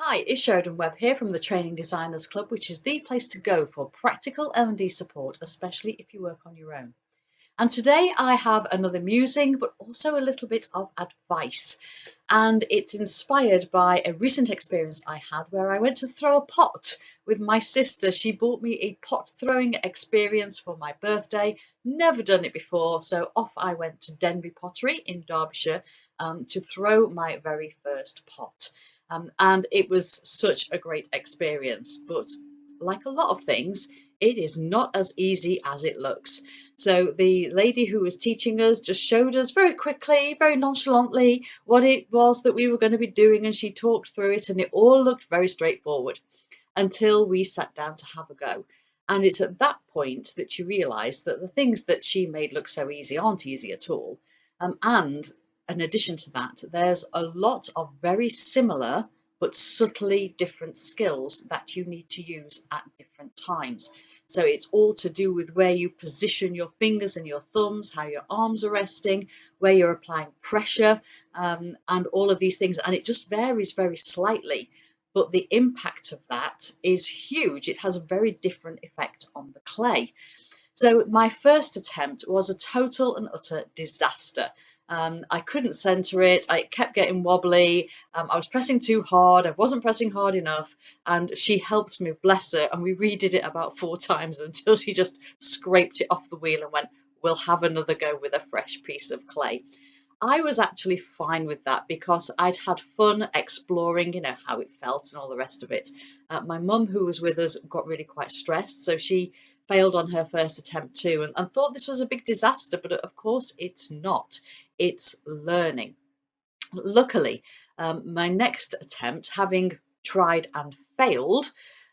Hi, it's Sheridan Webb here from the Training Designers Club, which is the place to go for practical L&D support, especially if you work on your own. And today I have another musing, but also a little bit of advice. And it's inspired by a recent experience I had where I went to throw a pot with my sister. She bought me a pot throwing experience for my birthday. Never done it before, so off I went to Denby Pottery in Derbyshire to throw my very first pot. And it was such a great experience. But like a lot of things, it is not as easy as it looks. So the lady who was teaching us just showed us very quickly, very nonchalantly, what it was that we were going to be doing, and she talked through it, and it all looked very straightforward until we sat down to have a go. And it's at that point that you realise that the things that she made look so easy aren't easy at all. And in addition to that, there's a lot of very similar but subtly different skills that you need to use at different times. So it's all to do with where you position your fingers and your thumbs, how your arms are resting, where you're applying pressure, and all of these things. And it just varies very slightly. But the impact of that is huge. It has a very different effect on the clay. So my first attempt was a total and utter disaster. I couldn't centre it. I kept getting wobbly. I was pressing too hard. I wasn't pressing hard enough. And she helped me, bless her. And we redid it about 4 times until she just scraped it off the wheel and went, "We'll have another go with a fresh piece of clay." I was actually fine with that because I'd had fun exploring, how it felt and all the rest of it. My mum, who was with us, got really quite stressed, so she failed on her first attempt too and thought this was a big disaster, but of course it's not. It's learning. Luckily, my next attempt, having tried and failed,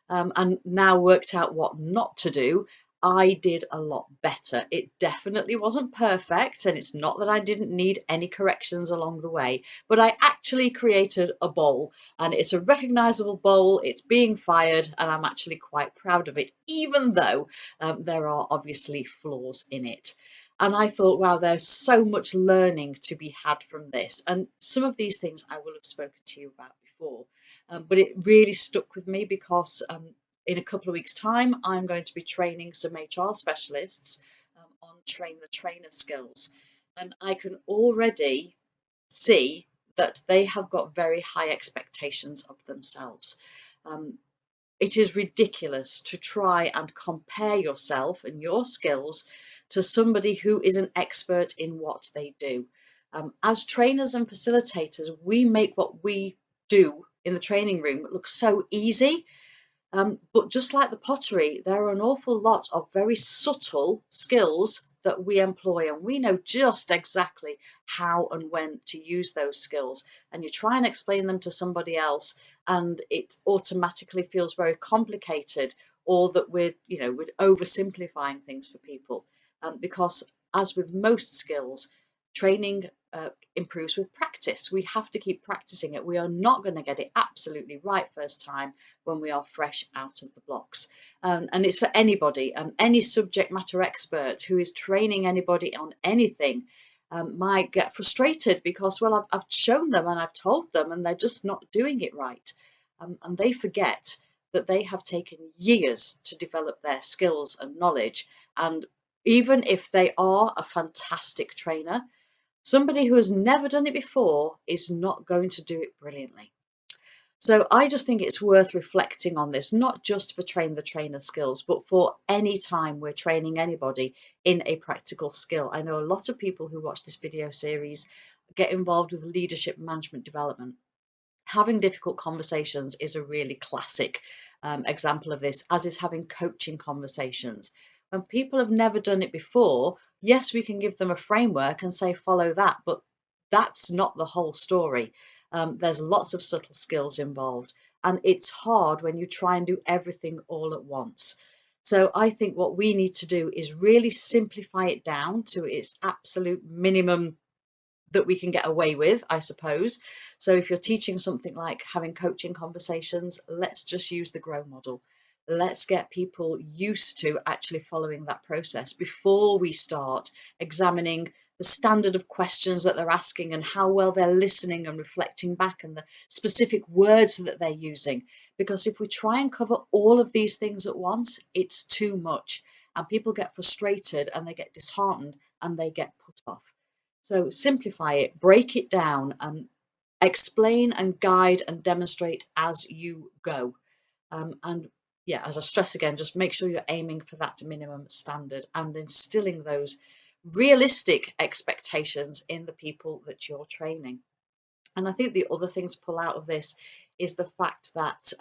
and now worked out what not to do, I did a lot better. It definitely wasn't perfect, and it's not that I didn't need any corrections along the way, but I actually created a bowl, and it's a recognizable bowl. It's being fired, and I'm actually quite proud of it, even though there are obviously flaws in it. And I thought, wow, there's so much learning to be had from this. And some of these things I will have spoken to you about before, but it really stuck with me because in a couple of weeks' time, I'm going to be training some HR specialists on train the trainer skills. And I can already see that they have got very high expectations of themselves. Um, it is ridiculous to try and compare yourself and your skills to somebody who is an expert in what they do. As trainers and facilitators, we make what we do in the training room look so easy, but just like the pottery, there are an awful lot of very subtle skills that we employ, and we know just exactly how and when to use those skills. And you try and explain them to somebody else, and it automatically feels very complicated, or that we're oversimplifying things for people. Because, as with most skills, training improves with practice. We have to keep practicing it. We are not going to get it absolutely right first time when we are fresh out of the blocks. And it's for anybody, any subject matter expert who is training anybody on anything. Might get frustrated because, well, I've shown them and I've told them and they're just not doing it right. And they forget that they have taken years to develop their skills and knowledge. And even if they are a fantastic trainer, somebody who has never done it before is not going to do it brilliantly. So I just think it's worth reflecting on this, not just for train the trainer skills, but for any time we're training anybody in a practical skill. I know a lot of people who watch this video series get involved with leadership management development. Having difficult conversations is a really classic example of this, as is having coaching conversations. When people have never done it before, yes, we can give them a framework and say, follow that, but that's not the whole story. There's lots of subtle skills involved, and it's hard when you try and do everything all at once. So I think what we need to do is really simplify it down to its absolute minimum that we can get away with, I suppose. So if you're teaching something like having coaching conversations, let's just use the GROW model. Let's get people used to actually following that process before we start examining the standard of questions that they're asking and how well they're listening and reflecting back and the specific words that they're using. Because if we try and cover all of these things at once, it's too much. And people get frustrated and they get disheartened and they get put off. So simplify it, break it down, explain and guide and demonstrate as you go. And yeah, as I stress again, just make sure you're aiming for that minimum standard and instilling those realistic expectations in the people that you're training. And I think the other thing to pull out of this is the fact that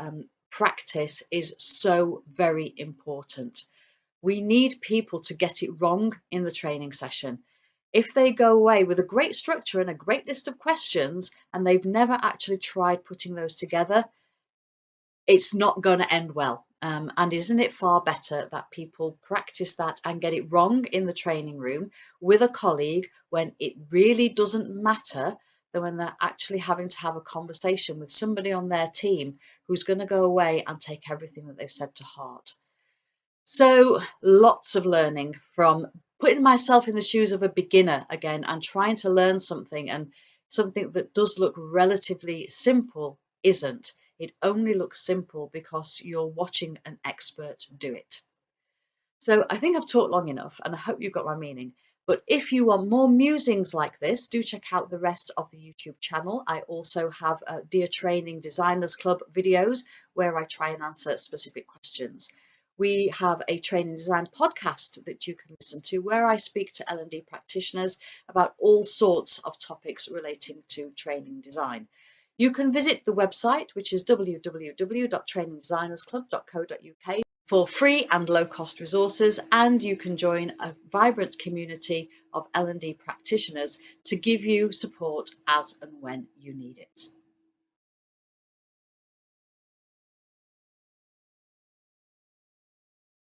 practice is so very important. We need people to get it wrong in the training session. If they go away with a great structure and a great list of questions and they've never actually tried putting those together, it's not going to end well. And isn't it far better that people practice that and get it wrong in the training room with a colleague when it really doesn't matter, than when they're actually having to have a conversation with somebody on their team who's going to go away and take everything that they've said to heart? So lots of learning from putting myself in the shoes of a beginner again and trying to learn something, and something that does look relatively simple isn't. It only looks simple because you're watching an expert do it. So I think I've talked long enough and I hope you've got my meaning. But if you want more musings like this, do check out the rest of the YouTube channel. I also have Dear Training Designers Club videos where I try and answer specific questions. We have a training design podcast that you can listen to where I speak to L&D practitioners about all sorts of topics relating to training design. You can visit the website, which is www.trainingdesignersclub.co.uk, for free and low-cost resources, and you can join a vibrant community of L&D practitioners to give you support as and when you need it.